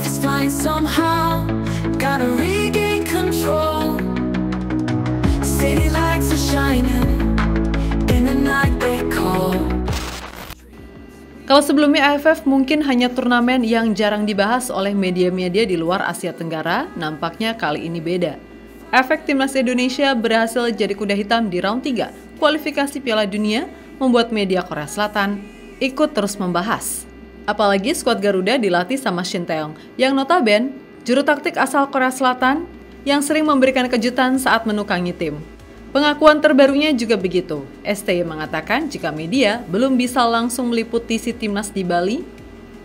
Life is flying somehow, gotta regain control. City lights are shining in the night they call. Kalau sebelumnya AFF mungkin hanya turnamen yang jarang dibahas oleh media-media di luar Asia Tenggara, nampaknya kali ini beda. Efek Timnas Indonesia berhasil jadi kuda hitam di round 3 kualifikasi Piala Dunia membuat media Korea Selatan ikut terus membahas. Apalagi skuad Garuda dilatih sama Shin Tae-yong yang notabene juru taktik asal Korea Selatan yang sering memberikan kejutan saat menukangi tim. Pengakuan terbarunya juga begitu. STY mengatakan jika media belum bisa langsung meliputi si timnas di Bali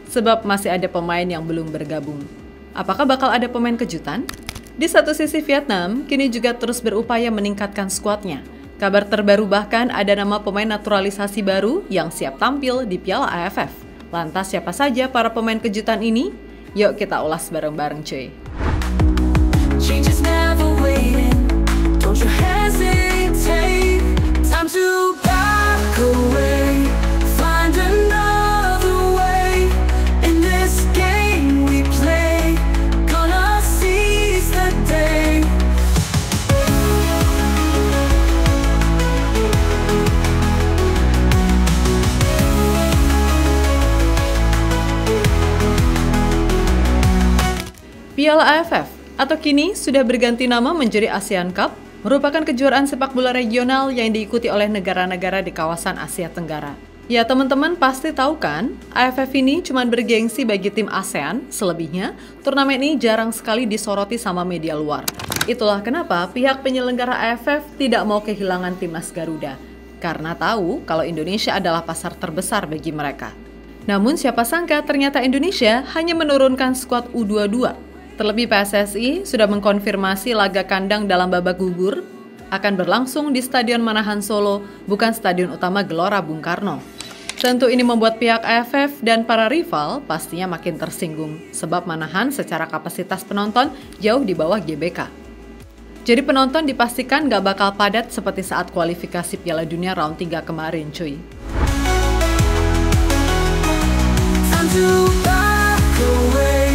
sebab masih ada pemain yang belum bergabung. Apakah bakal ada pemain kejutan? Di satu sisi Vietnam kini juga terus berupaya meningkatkan skuadnya. Kabar terbaru bahkan ada nama pemain naturalisasi baru yang siap tampil di Piala AFF. Lantas siapa saja para pemain kejutan ini? Yuk kita ulas bareng-bareng cuy. Change is never waiting, don't you hesitate. Time to back away, find another way. In this game we play, gonna seize the day. Piala AFF atau kini sudah berganti nama menjadi ASEAN Cup, merupakan kejuaraan sepak bola regional yang diikuti oleh negara-negara di kawasan Asia Tenggara. Ya teman-teman pasti tahu kan, AFF ini cuma bergengsi bagi tim ASEAN, selebihnya turnamen ini jarang sekali disoroti sama media luar. Itulah kenapa pihak penyelenggara AFF tidak mau kehilangan timnas Garuda, karena tahu kalau Indonesia adalah pasar terbesar bagi mereka. Namun siapa sangka ternyata Indonesia hanya menurunkan skuad U22. Terlebih PSSI sudah mengkonfirmasi laga kandang dalam babak gugur akan berlangsung di Stadion Manahan Solo, bukan Stadion Utama Gelora Bung Karno. Tentu ini membuat pihak AFF dan para rival pastinya makin tersinggung, sebab Manahan secara kapasitas penonton jauh di bawah GBK. Jadi penonton dipastikan gak bakal padat seperti saat kualifikasi Piala Dunia round 3 kemarin cuy. Time to back away.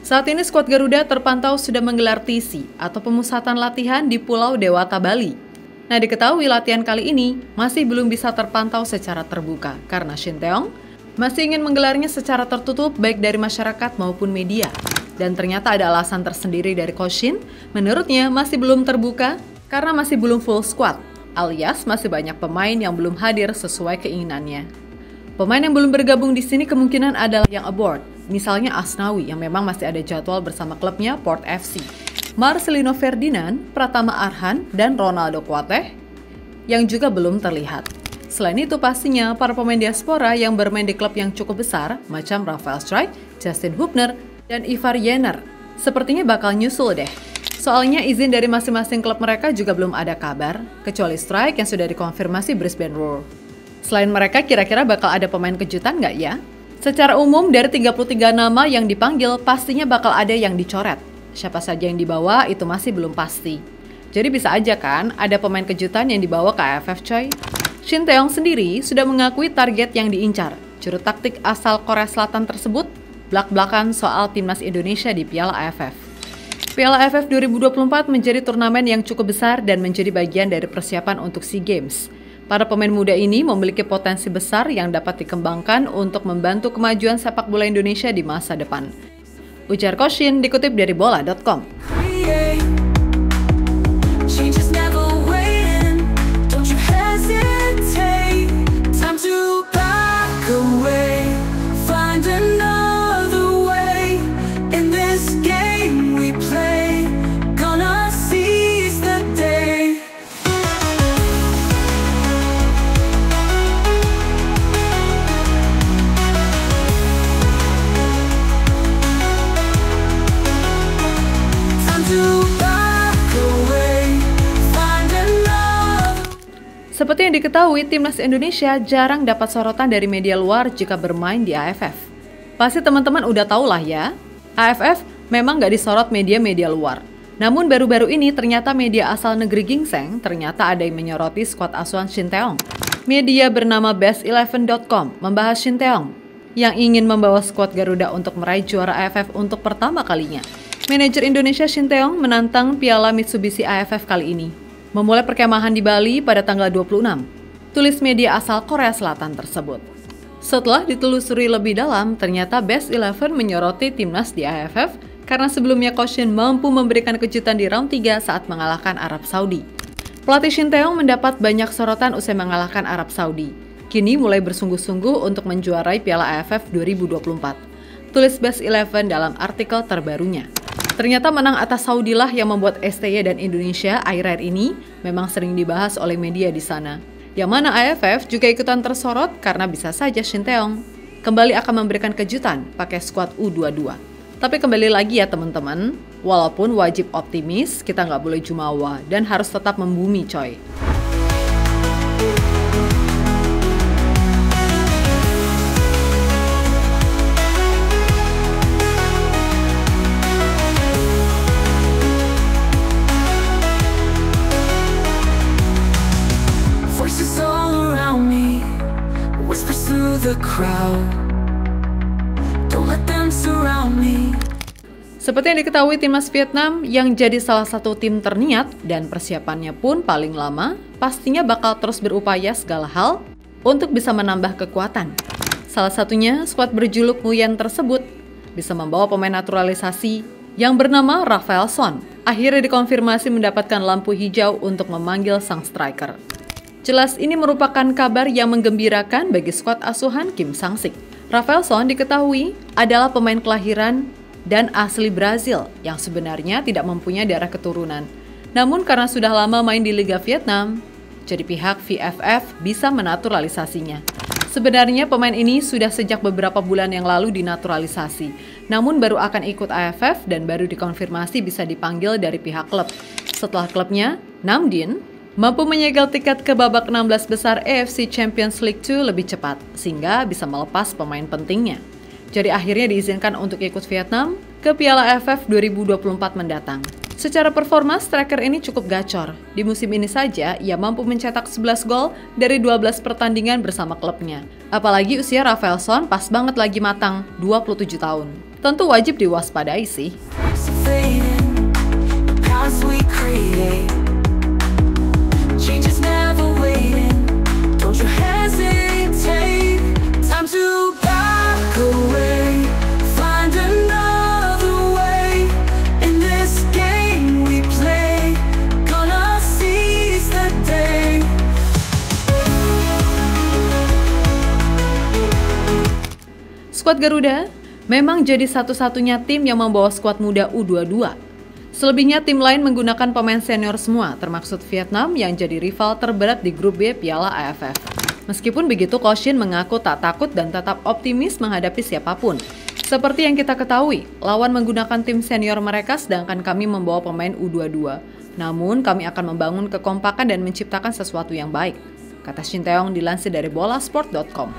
Saat ini skuad Garuda terpantau sudah menggelar TC atau pemusatan latihan di Pulau Dewata, Bali. Nah diketahui latihan kali ini masih belum bisa terpantau secara terbuka karena Shin Tae-yong masih ingin menggelarnya secara tertutup baik dari masyarakat maupun media. Dan ternyata ada alasan tersendiri dari Coach Shin, menurutnya masih belum terbuka karena masih belum full squad, alias masih banyak pemain yang belum hadir sesuai keinginannya. Pemain yang belum bergabung di sini kemungkinan adalah yang aboard. Misalnya Asnawi yang memang masih ada jadwal bersama klubnya Port FC, Marcelino Ferdinand, Pratama Arhan, dan Ronaldo Kuateh yang juga belum terlihat. Selain itu pastinya para pemain diaspora yang bermain di klub yang cukup besar macam Rafael Strijk, Justin Hubner, dan Ivar Jenner sepertinya bakal nyusul deh. Soalnya izin dari masing-masing klub mereka juga belum ada kabar, kecuali Strijk yang sudah dikonfirmasi Brisbane Roar. Selain mereka kira-kira bakal ada pemain kejutan nggak ya? Secara umum, dari 33 nama yang dipanggil, pastinya bakal ada yang dicoret. Siapa saja yang dibawa, itu masih belum pasti. Jadi bisa aja kan, ada pemain kejutan yang dibawa ke AFF coy. Shin Tae-yong sendiri sudah mengakui target yang diincar. Juru taktik asal Korea Selatan tersebut, blak-blakan soal timnas Indonesia di Piala AFF. Piala AFF 2024 menjadi turnamen yang cukup besar dan menjadi bagian dari persiapan untuk SEA Games. Para pemain muda ini memiliki potensi besar yang dapat dikembangkan untuk membantu kemajuan sepak bola Indonesia di masa depan. Ujar Coach Shin dikutip dari bola.com. Seperti yang diketahui, timnas Indonesia jarang dapat sorotan dari media luar jika bermain di AFF. Pasti teman-teman udah tahu lah ya, AFF memang nggak disorot media-media luar. Namun baru-baru ini ternyata media asal negeri gingseng ternyata ada yang menyoroti skuad asuhan Shin Tae-yong. Media bernama Best11.com membahas Shin Tae-yong yang ingin membawa skuad Garuda untuk meraih juara AFF untuk pertama kalinya. Manajer Indonesia Shin Tae-yong menantang Piala Mitsubishi AFF kali ini, memulai perkemahan di Bali pada tanggal 26, tulis media asal Korea Selatan tersebut. Setelah ditelusuri lebih dalam, ternyata Best11 menyoroti timnas di AFF karena sebelumnya Coach Shin mampu memberikan kejutan di round 3 saat mengalahkan Arab Saudi. Pelatih Shin Tae-yong mendapat banyak sorotan usai mengalahkan Arab Saudi. Kini mulai bersungguh-sungguh untuk menjuarai Piala AFF 2024. Tulis Best11 dalam artikel terbarunya. Ternyata menang atas Saudi lah yang membuat STY dan Indonesia akhir-akhir ini memang sering dibahas oleh media di sana. Yang mana AFF juga ikutan tersorot karena bisa saja Shin Tae-yong kembali akan memberikan kejutan pakai skuad U22. Tapi kembali lagi ya teman-teman, walaupun wajib optimis, kita nggak boleh jumawa dan harus tetap membumi coy. Voices all around me, whispers through the crowd. Don't let them surround me. Seperti yang diketahui, timnas Vietnam yang jadi salah satu tim terniat dan persiapannya pun paling lama, pastinya bakal terus berupaya segala hal untuk bisa menambah kekuatan. Salah satunya skuad berjuluk Nguyen tersebut bisa membawa pemain naturalisasi yang bernama Rafael Son. Akhirnya dikonfirmasi mendapatkan lampu hijau untuk memanggil sang striker. Jelas ini merupakan kabar yang menggembirakan bagi skuad asuhan Kim Sang-sik. Rafael Son diketahui adalah pemain kelahiran dan asli Brazil yang sebenarnya tidak mempunyai darah keturunan. Namun karena sudah lama main di Liga Vietnam, jadi pihak VFF bisa menaturalisasinya. Sebenarnya pemain ini sudah sejak beberapa bulan yang lalu dinaturalisasi, namun baru akan ikut AFF dan baru dikonfirmasi bisa dipanggil dari pihak klub. Setelah klubnya, Nam Dinh mampu menyegel tiket ke babak 16 besar AFC Champions League 2 lebih cepat, sehingga bisa melepas pemain pentingnya. Jadi akhirnya diizinkan untuk ikut Vietnam ke Piala AFF 2024 mendatang. Secara performa, striker ini cukup gacor. Di musim ini saja, ia mampu mencetak 11 gol dari 12 pertandingan bersama klubnya. Apalagi usia Rafael Son pas banget lagi matang, 27 tahun. Tentu wajib diwaspadai sih. Skuad Garuda memang jadi satu-satunya tim yang membawa skuad muda U22. Selebihnya tim lain menggunakan pemain senior semua, termasuk Vietnam yang jadi rival terberat di grup B Piala AFF. Meskipun begitu, Coach Shin mengaku tak takut dan tetap optimis menghadapi siapapun. Seperti yang kita ketahui, lawan menggunakan tim senior mereka sedangkan kami membawa pemain U22. Namun kami akan membangun kekompakan dan menciptakan sesuatu yang baik, kata Shin Tae-yong dilansir dari bolasport.com.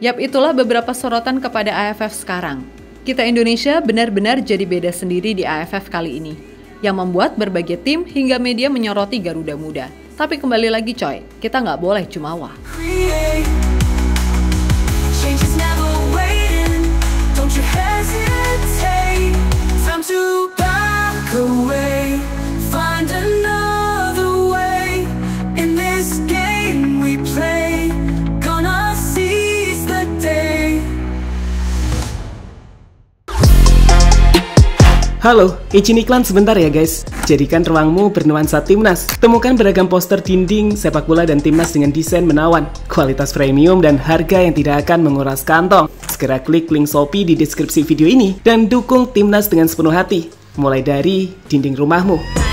Yap, itulah beberapa sorotan kepada AFF sekarang. Kita Indonesia benar-benar jadi beda sendiri di AFF kali ini, yang membuat berbagai tim hingga media menyoroti Garuda Muda. Tapi kembali lagi coy, kita nggak boleh jumawa. Halo, izin iklan sebentar ya guys. Jadikan ruangmu bernuansa timnas. Temukan beragam poster dinding, sepak bola dan timnas dengan desain menawan, kualitas premium dan harga yang tidak akan menguras kantong. Segera klik link Shopee di deskripsi video ini dan dukung timnas dengan sepenuh hati. Mulai dari dinding rumahmu.